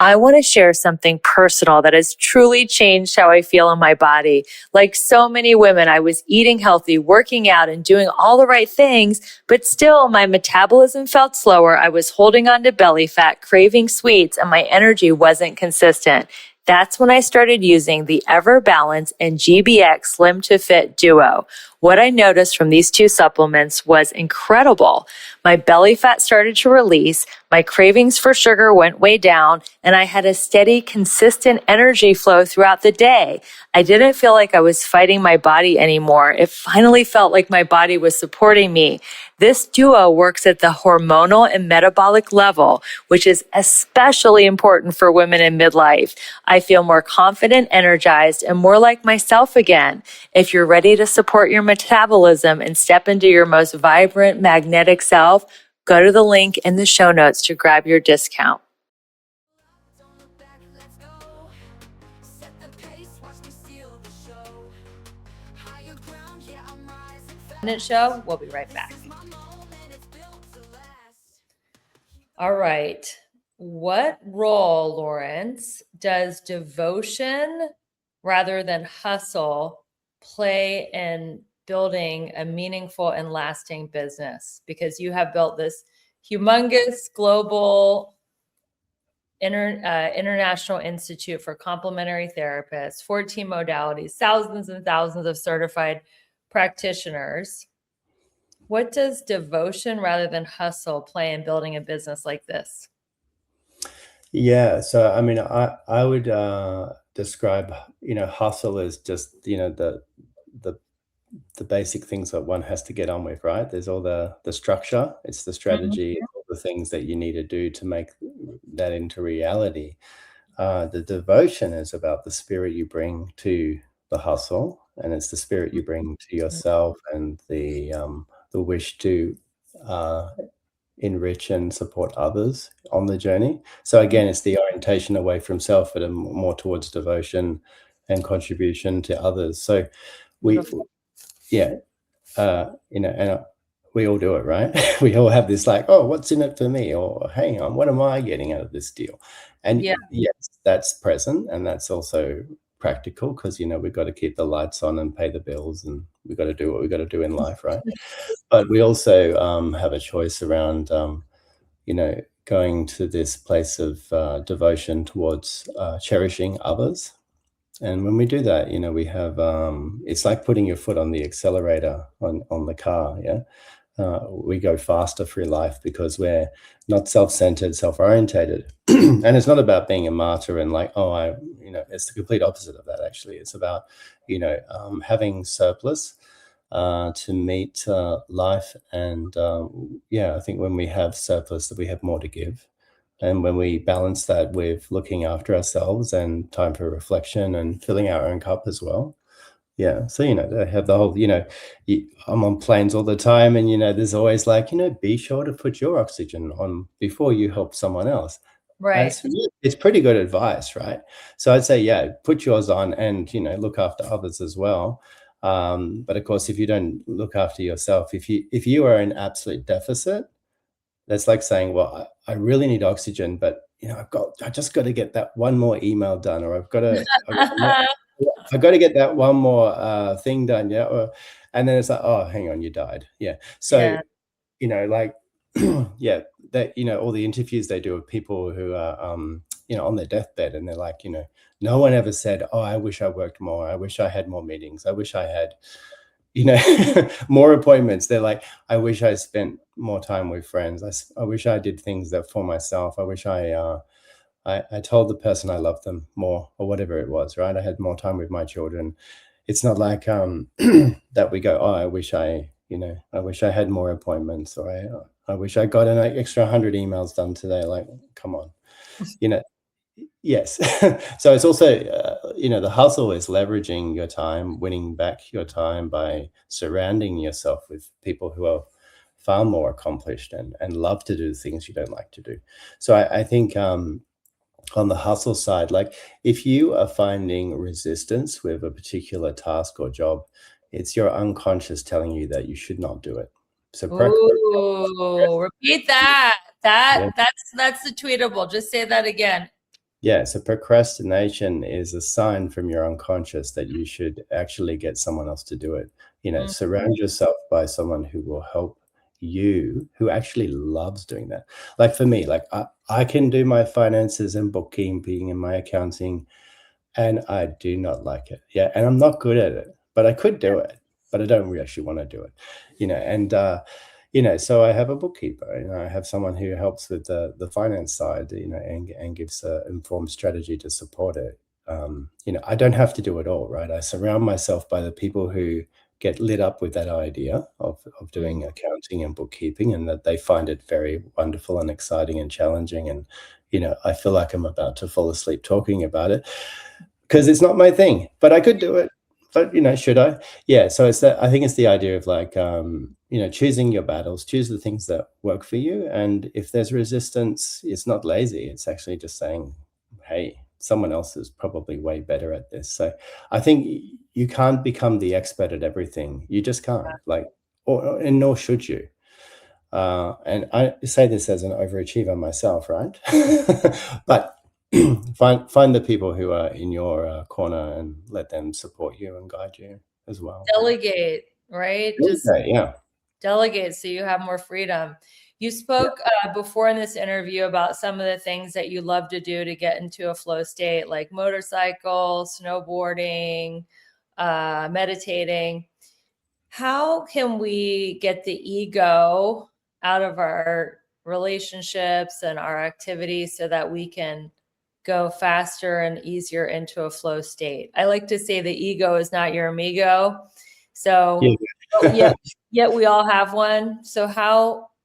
I want to share something personal that has truly changed how I feel in my body. Like so many women, I was eating healthy, working out, and doing all the right things, but still my metabolism felt slower. I was holding on to belly fat, craving sweets, and my energy wasn't consistent. That's when I started using the Ever Balance and GBX Slim to Fit Duo. What I noticed from these 2 supplements was incredible. My belly fat started to release, my cravings for sugar went way down, and I had a steady, consistent energy flow throughout the day. I didn't feel like I was fighting my body anymore. It finally felt like my body was supporting me. This duo works at the hormonal and metabolic level, which is especially important for women in midlife. I feel more confident, energized, and more like myself again. If you're ready to support your metabolism and step into your most vibrant, magnetic self, go to the link in the show notes to grab your discount. Don't look back, let's go. Set the pace, watch me steal the show. Higher ground, yeah, I'm rising fast. Show. We'll be right back. This is my moment, it's built to last. All right. What role, Lawrence, does devotion rather than hustle play in building a meaningful and lasting business? Because you have built this humongous global international institute for complementary therapists, 14 modalities, thousands and thousands of certified practitioners. What does devotion rather than hustle play in building a business like this? Yeah, so I mean, I would describe, hustle as just, the the basic things that one has to get on with, right? There's all the structure, it's the strategy, it's all the things that you need to do to make that into reality. The devotion is about the spirit you bring to the hustle, and it's the spirit you bring to yourself, and the wish to uh, enrich and support others on the journey. So again, it's the orientation away from self, but more towards devotion and contribution to others. So we, Beautiful. yeah, and we all do it, right? We all have this like, oh, what's in it for me? Or hang on, what am I getting out of this deal? And Yeah. yes, that's present, and that's also practical, because we've got to keep the lights on and pay the bills, and we've got to do what we've got to do in life, right? But we also have a choice around, going to this place of devotion towards cherishing others. And when we do that, we have, it's like putting your foot on the accelerator on the car. Yeah. We go faster through life because we're not self-centered, self-orientated. And it's not about being a martyr and like, it's the complete opposite of that. Actually, it's about, having surplus to meet life. And I think when we have surplus, that we have more to give. And when we balance that with looking after ourselves and time for reflection and filling our own cup as well. Yeah. So, they have the whole, I'm on planes all the time, and, there's always like, be sure to put your oxygen on before you help someone else. Right. It's pretty good advice, right? So I'd say, yeah, put yours on and, look after others as well. But of course, if you don't look after yourself, if you are in absolute deficit, that's like saying, well, I really need oxygen, but I just got to get that one more email done, or I've got to get that one more thing done, yeah. And then it's like, oh, hang on, you died, yeah. So, like, yeah, that all the interviews they do of people who are, on their deathbed, and they're like, no one ever said, oh, I wish I worked more, I wish I had more meetings, I wish I had, more appointments. They're like, I wish I spent more time with friends. I wish I did things that for myself. I wish I told the person I loved them more, or whatever it was, right? I had more time with my children. It's not like that we go, oh, I wish I had more appointments, or I wish I got an extra 100 emails done today. Like, come on, you know, yes. So it's also, the hustle is leveraging your time, winning back your time by surrounding yourself with people who are far more accomplished and love to do things you don't like to do. So I think on the hustle side, like if you are finding resistance with a particular task or job, it's your unconscious telling you that you should not do it. So Ooh, repeat that. yeah, That's the tweetable. Just say that again. yeah. So procrastination is a sign from your unconscious that you should actually get someone else to do it. Surround yourself by someone who will help you, who actually loves doing that. Like for me, like I can do my finances and bookkeeping and my accounting, and I do not like it. Yeah, and I'm not good at it, but I could do it, but I don't actually want to do it. So I have a bookkeeper. I have someone who helps with the finance side. And gives informed strategy to support it. I don't have to do it all, right? I surround myself by the people who get lit up with that idea of doing accounting and bookkeeping, and that they find it very wonderful and exciting and challenging. And I feel like I'm about to fall asleep talking about it because it's not my thing, but I could do it. But should I? Yeah. So I think it's the idea of like choosing your battles, choose the things that work for you. And if there's resistance, it's not lazy. It's actually just saying, hey, someone else is probably way better at this. So I think you can't become the expert at everything. You just can't, and nor should you. And I say this as an overachiever myself, right? But find the people who are in your corner and let them support you and guide you as well. Delegate, right? Just Yeah. delegate so you have more freedom. You spoke before in this interview about some of the things that you love to do to get into a flow state, like motorcycle, snowboarding, meditating. How can we get the ego out of our relationships and our activities so that we can go faster and easier into a flow state? I like to say the ego is not your amigo. So yet we all have one. So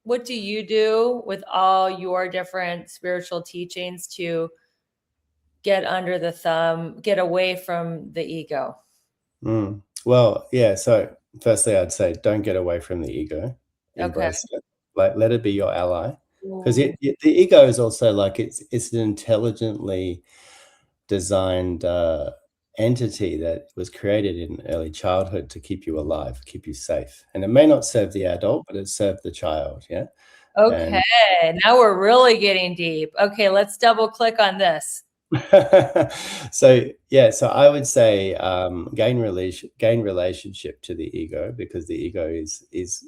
what do you do with all your different spiritual teachings to get under the thumb, get away from the ego? Well, yeah. So firstly, I'd say don't get away from the ego. Embrace it. Like, let it be your ally. Because the ego is also like it's an intelligently designed entity that was created in early childhood to keep you alive, keep you safe. And it may not serve the adult, but it served the child. Yeah. Okay. Now we're really getting deep. Okay, let's double click on this. So I would say gain relationship to the ego, because the ego is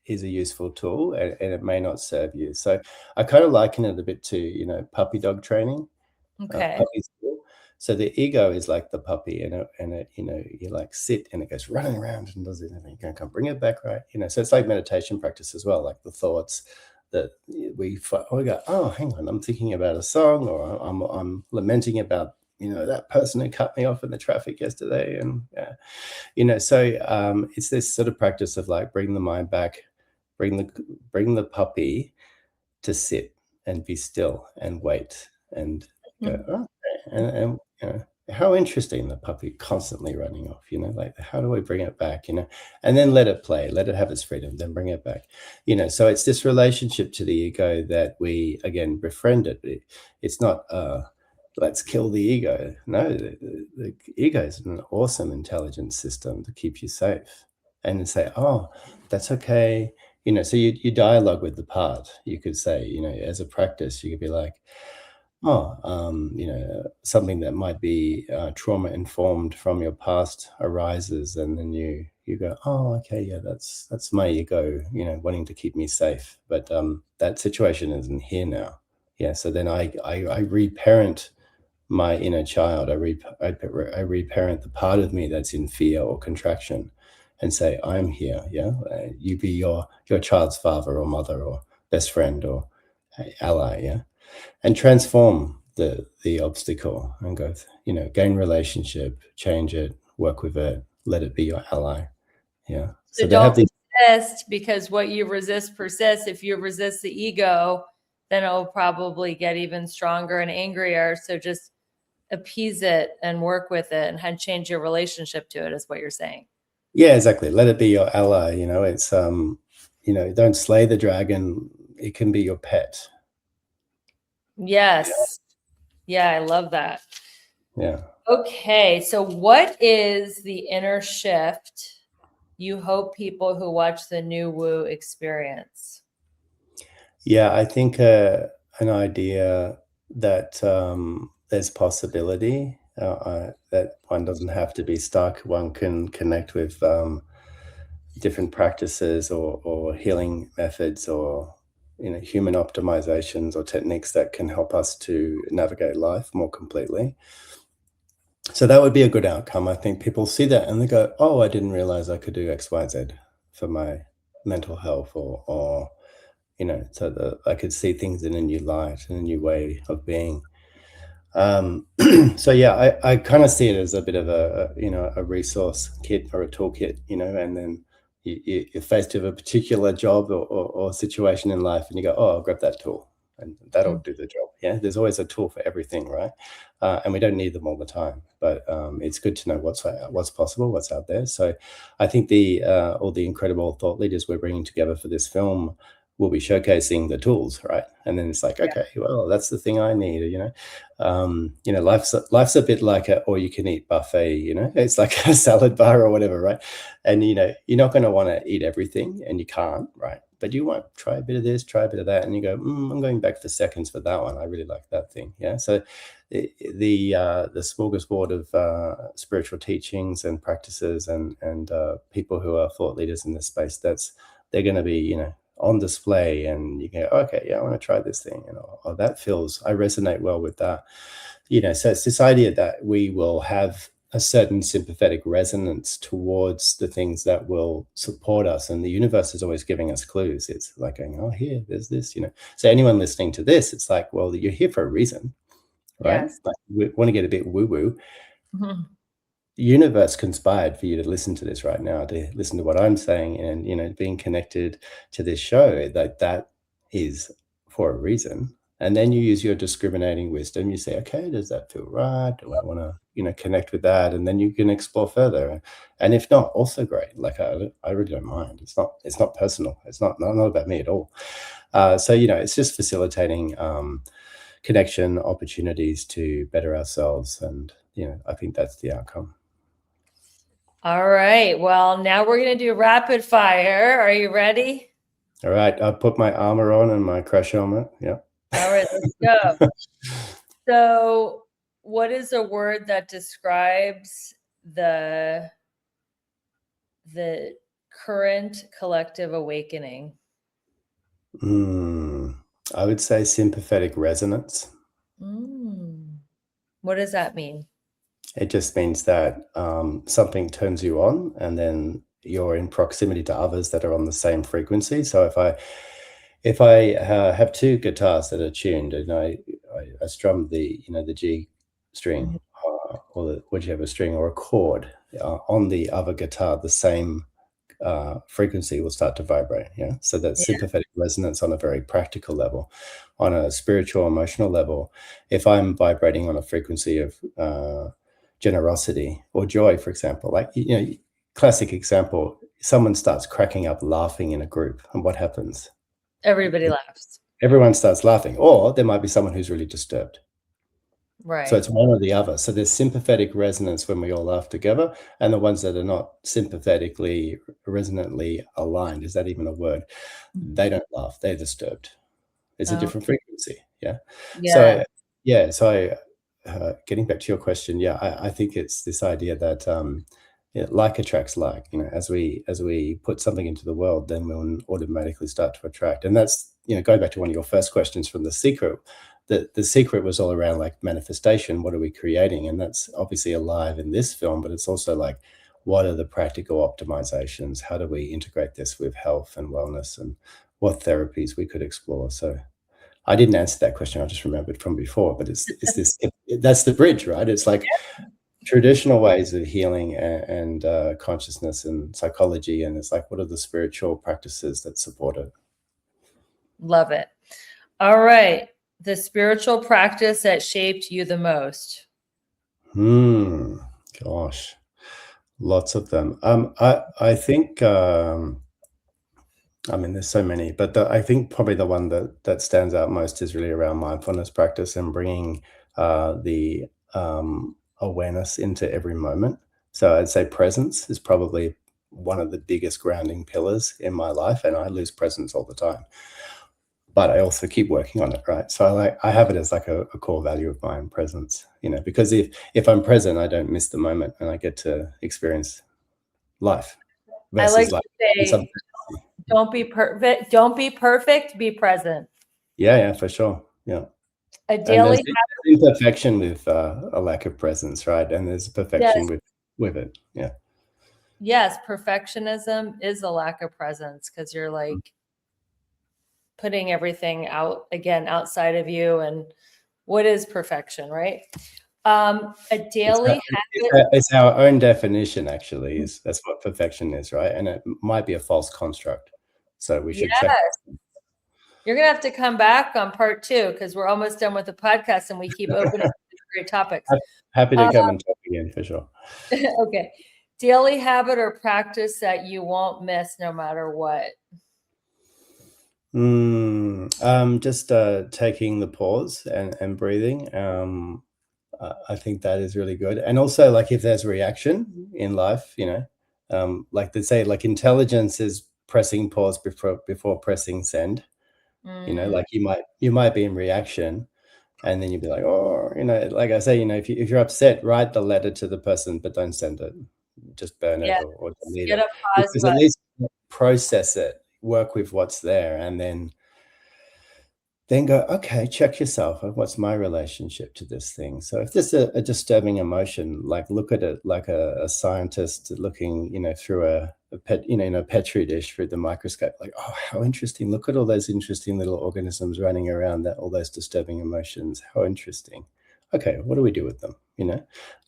a useful tool, and it may not serve you. So I kind of liken it a bit to puppy dog training. Okay. Puppy school. So the ego is like the puppy, and you like sit and it goes running around and does anything. You can bring it back, right? So it's like meditation practice as well, like the thoughts that we go, oh, hang on, I'm thinking about a song, or I'm lamenting about that person who cut me off in the traffic yesterday, and so it's this sort of practice of like bring the mind back, bring the puppy to sit and be still and wait and go, okay. And how interesting, the puppy constantly running off, like how do we bring it back, and then let it play, let it have its freedom, then bring it back, so it's this relationship to the ego that we again befriend it. It's not let's kill the ego. No, the ego is an awesome intelligence system to keep you safe, and say, oh, that's okay. So you dialogue with the part. You could say, as a practice, you could be like, something that might be trauma informed from your past arises, and then you go, oh, okay, yeah, that's my ego, wanting to keep me safe, but that situation isn't here now. Yeah, so then I reparent my inner child. I reparent the part of me that's in fear or contraction, and say, I'm here. Yeah. You be your child's father or mother or best friend or ally. Yeah. And transform the obstacle and go, gain relationship, change it, work with it, let it be your ally. Yeah. So they have don't these. resist, because what you resist persists. If you resist the ego, then it'll probably get even stronger and angrier. So just appease it and work with it and change your relationship to it, is what you're saying. Yeah, exactly. Let it be your ally. It's don't slay the dragon. It can be your pet. Yes. Yeah, I love that. Yeah. Okay, so what is the inner shift you hope people who watch the new Woo experience? Yeah, I think an idea that there's possibility, that one doesn't have to be stuck. One can connect with different practices or healing methods or human optimizations or techniques that can help us to navigate life more completely. So that would be a good outcome. I think people see that and they go, oh, I didn't realize I could do X, Y, Z for my mental health or so that I could see things in a new light, in a new way of being. So yeah, I kind of see it as a bit of a resource kit or a toolkit, and then you're faced with a particular job or situation in life and you go, oh, I'll grab that tool and that'll do the job. Yeah, there's always a tool for everything, right? And we don't need them all the time, but it's good to know what's possible, what's out there. So I think all the incredible thought leaders we're bringing together for this film will be showcasing the tools, right? And then it's like, okay, well, that's the thing I need, life's a bit like a all-you-can-eat buffet, it's like a salad bar or whatever, right? And you're not going to want to eat everything, and you can't, right? But you want to try a bit of this, try a bit of that, and you go, I'm going back for seconds for that one. I really like that thing. Yeah. So the smorgasbord of spiritual teachings and practices and people who are thought leaders in this space, they're going to be, on display, and you go, okay, yeah, I want to try this thing, I resonate well with that. So it's this idea that we will have a certain sympathetic resonance towards the things that will support us, and the universe is always giving us clues. It's like going, oh, here, there's this, so anyone listening to this, it's like, well, you're here for a reason, right? Yes. Like, we want to get a bit woo-woo. Mm-hmm. The universe conspired for you to listen to this right now, to listen to what I'm saying, and being connected to this show, that is for a reason. And then you use your discriminating wisdom. You say, okay, does that feel right? Do I want to connect with that? And then you can explore further. And if not, also great. Like I really don't mind. It's not personal. It's not about me at all. So it's just facilitating connection, opportunities to better ourselves, and I think that's the outcome. All right. Well, now we're going to do rapid fire. Are you ready? All right. I'll put my armor on and my crash helmet. Yeah. All right, let's go. So, what is a word that describes the current collective awakening? I would say sympathetic resonance. What does that mean? It just means that something turns you on, and then you're in proximity to others that are on the same frequency. So if I have two guitars that are tuned, and I strum the G string or whichever string or a chord on the other guitar, the same frequency will start to vibrate. Yeah. So that's sympathetic resonance on a very practical level. On a spiritual, emotional level, if I'm vibrating on a frequency of generosity or joy, for example, like, classic example, someone starts cracking up laughing in a group, and what happens? Everybody laughs. Everyone starts laughing, or there might be someone who's really disturbed. Right. So it's one or the other. So there's sympathetic resonance when we all laugh together, and the ones that are not sympathetically, resonantly aligned, is that even a word? They don't laugh, they're disturbed. It's a different frequency. Yeah. So getting back to your question, I think it's this idea that like attracts like. As we put something into the world, then we'll automatically start to attract. And that's going back to one of your first questions from The Secret. The secret was all around like manifestation. What are we creating? And that's obviously alive in this film, but it's also like, what are the practical optimizations? How do we integrate this with health and wellness, and what therapies we could explore? So I didn't answer that question. I just remembered from before, but it's this, that's the bridge, right? It's like traditional ways of healing and consciousness and psychology. And it's like, what are the spiritual practices that support it? Love it. All right. The spiritual practice that shaped you the most. Gosh, lots of them. I think, I mean, there's so many, but I think probably the one that stands out most is really around mindfulness practice and bringing the awareness into every moment. So I'd say presence is probably one of the biggest grounding pillars in my life, and I lose presence all the time. But I also keep working on it, right? So I have it as like a core value of mine, presence, because if I'm present, I don't miss the moment and I get to experience life I like versus to say, don't be perfect. Don't be perfect. Be present. Yeah, for sure. Yeah. A daily habit. There's imperfection with a lack of presence, right? And there's perfection with it. Yeah. Yes, perfectionism is a lack of presence because you're like putting everything out again outside of you. And what is perfection, right? A daily habit. It's our own definition, actually. That's what perfection is, right? And it might be a false construct. So we should check. You're going to have to come back on part 2 because we're almost done with the podcast and we keep opening great topics. Happy to come and talk again for sure. Okay. Daily habit or practice that you won't miss no matter what. Just taking the pause and breathing. I think that is really good. And also, like, if there's reaction in life, like they say, like intelligence is pressing pause before pressing send. Like you might be in reaction, and then you'd be like, oh, like I say, if you're upset, write the letter to the person, but don't send it. Just burn it or delete it. Because at least process it, work with what's there, and then go, okay, check yourself. What's my relationship to this thing? So if there's a disturbing emotion, like look at it like a scientist looking, through a petri dish through the microscope, like, oh, how interesting. Look at all those interesting little organisms running around, all those disturbing emotions. How interesting. Okay, what do we do with them?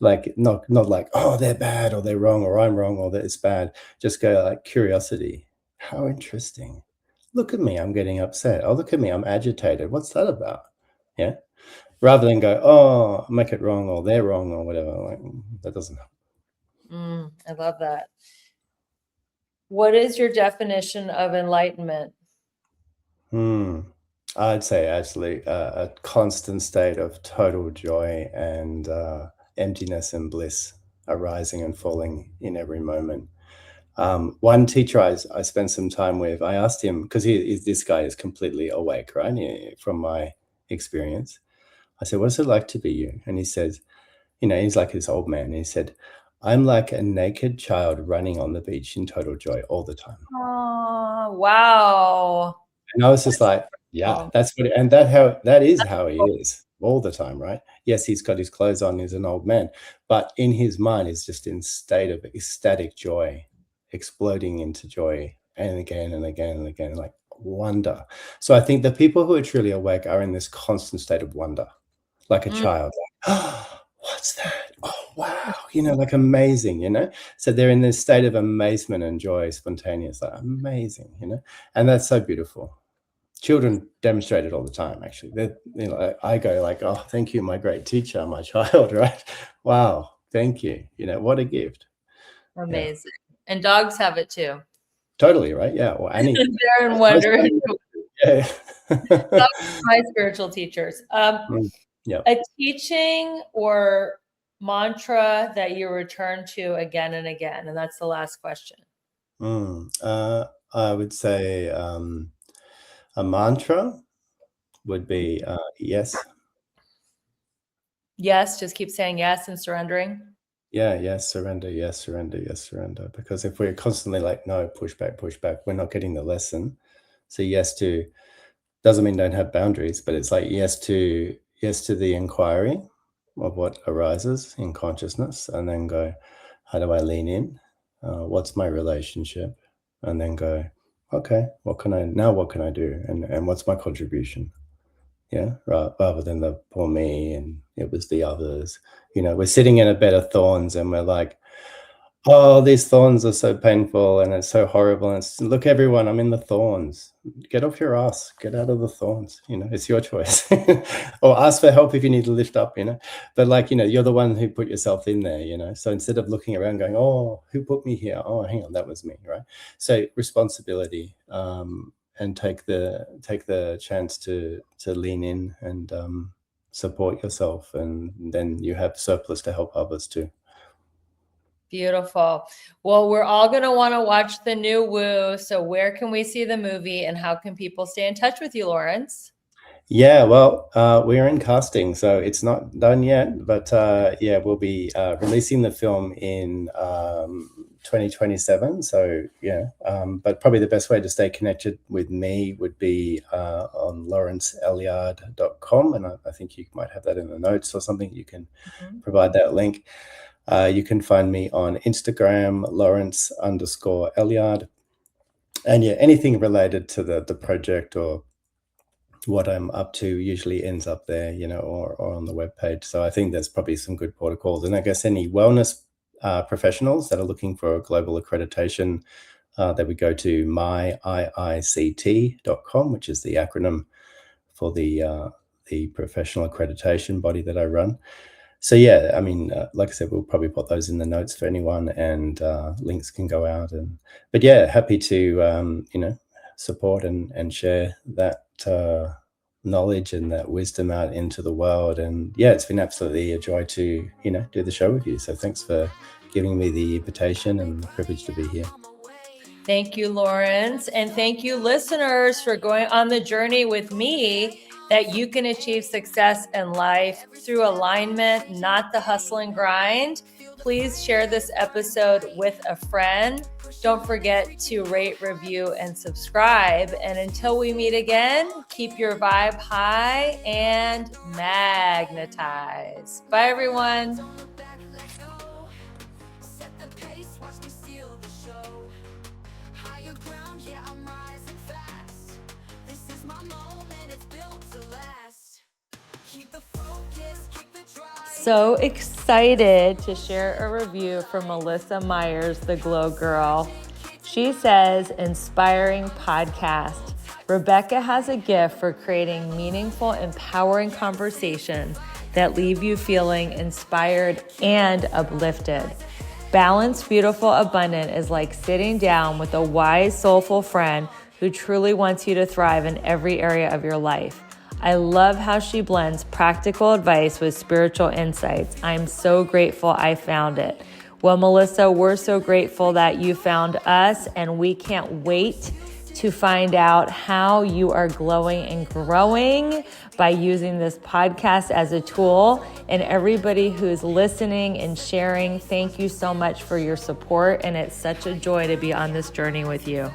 Like not like, oh, they're bad or they're wrong or I'm wrong or that it's bad. Just go like curiosity. How interesting. Look at me, I'm getting upset. Oh, look at me, I'm agitated. What's that about? Yeah. Rather than go, oh, make it wrong or they're wrong or whatever. Like, that doesn't help. I love that. What is your definition of enlightenment? I'd say actually a constant state of total joy and emptiness and bliss arising and falling in every moment. One teacher I spent some time with, I asked him, because this guy is completely awake, right? From my experience. I said, what's it like to be you? And he says, he's like this old man. He said, I'm like a naked child running on the beach in total joy all the time. Oh, wow. And I was just like, yeah, that's what, and that is how he is all the time, right? Yes, he's got his clothes on, he's an old man, but in his mind, he's just in state of ecstatic joy, exploding into joy and again and again and again, like wonder. So I think the people who are truly awake are in this constant state of wonder, like a child. Like, oh, what's that? Oh, wow. Like amazing, So they're in this state of amazement and joy, spontaneous, like amazing, and that's so beautiful. Children demonstrate it all the time, actually. I go like, oh, thank you, my great teacher, my child, right? Wow, thank you. What a gift. Amazing. Yeah. And dogs have it too. Totally, right? Yeah. Well, Annie. They're in wonder. Yeah. Dogs are my spiritual teachers. Yeah. A teaching or mantra that you return to again and again, and that's the last question. I would say a mantra would be yes. Yes, just keep saying yes and surrendering. Yeah, yes, surrender, yes, surrender, yes, surrender. Because if we're constantly like, no, push back, we're not getting the lesson. So yes to doesn't mean don't have boundaries, but it's like yes to the inquiry of what arises in consciousness, and then go, how do I lean in? What's my relationship? And then go, okay, what can I do? And what's my contribution? Yeah, rather than the poor me and it was the others. We're sitting in a bed of thorns and we're like, oh, these thorns are so painful and it's so horrible. And look, everyone, I'm in the thorns. Get off your ass. Get out of the thorns. It's your choice. Or ask for help if you need to lift up, But you're the one who put yourself in there, So instead of looking around going, oh, who put me here? Oh, hang on, that was me, right? So responsibility, and take the chance to lean in and support yourself. And then you have surplus to help others too. Beautiful. Well, we're all going to want to watch the new Woo. So where can we see the movie and how can people stay in touch with you, Lawrence? Yeah, well, we're in casting, so it's not done yet. But yeah, we'll be releasing the film in 2027. So yeah, but probably the best way to stay connected with me would be on lawrenceellyard.com. And I think you might have that in the notes or something. You can provide that link. You can find me on Instagram, Lawrence_Ellyard. And yeah, anything related to the project or what I'm up to usually ends up there, or on the webpage. So I think there's probably some good protocols. And I guess any wellness professionals that are looking for a global accreditation, they would go to myiict.com, which is the acronym for the professional accreditation body that I run. So yeah, I mean, like I said, we'll probably put those in the notes for anyone, and links can go out. But yeah, happy to support and share that knowledge and that wisdom out into the world. And yeah, it's been absolutely a joy to do the show with you. So thanks for giving me the invitation and the privilege to be here. Thank you, Lawrence. And thank you, listeners, for going on the journey with me that you can achieve success in life through alignment, not the hustle and grind. Please share this episode with a friend. Don't forget to rate, review, and subscribe. And until we meet again, keep your vibe high and magnetize. Bye, everyone. So excited to share a review from Melissa Myers, the Glow Girl. She says, inspiring podcast. Rebecca has a gift for creating meaningful, empowering conversations that leave you feeling inspired and uplifted. Balanced, beautiful, abundant is like sitting down with a wise, soulful friend who truly wants you to thrive in every area of your life. I love how she blends practical advice with spiritual insights. I'm so grateful I found it. Well, Melissa, we're so grateful that you found us, and we can't wait to find out how you are glowing and growing by using this podcast as a tool. And everybody who's listening and sharing, thank you so much for your support. And it's such a joy to be on this journey with you.